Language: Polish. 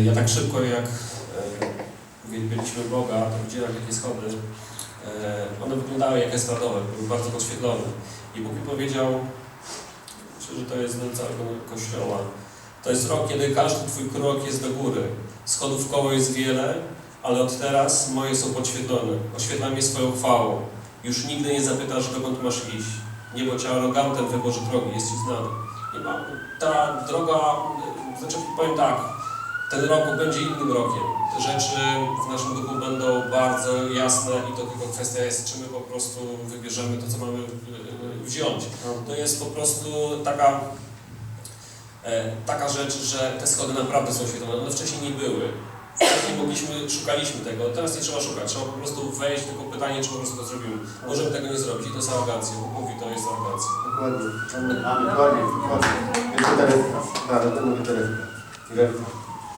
Ja tak szybko jak uwielbiliśmy Boga, to widziałem takie schody. One wyglądały jak estradowe, były bardzo podświetlone. I Bóg mi powiedział, myślę, że to jest do całego Kościoła, to jest rok, kiedy każdy Twój krok jest do góry. Schodów w koło jest wiele, ale od teraz moje są podświetlone. Oświetlam je swoją chwałą. Już nigdy nie zapytasz, dokąd masz iść. Niebo Cię arogantem wyboży drogi, jest Ci znany. Nie ma. Ta droga, znaczy powiem tak, ten rok będzie innym rokiem. Te rzeczy w naszym duchu będą bardzo jasne i to tylko kwestia jest, czy my po prostu wybierzemy to, co mamy wziąć. To jest po prostu taka rzecz, że te schody naprawdę są świetne. One wcześniej nie były. Wcześniej szukaliśmy tego, teraz nie trzeba szukać, trzeba po prostu wejść, tylko pytanie, czy po prostu to zrobimy. Możemy tego nie zrobić i to jest arogancja. Bóg mówi, to jest arogancja. Dokładnie. Dokładnie. Dokładnie. Wielka Teresa. Tak, to mówię Teresa.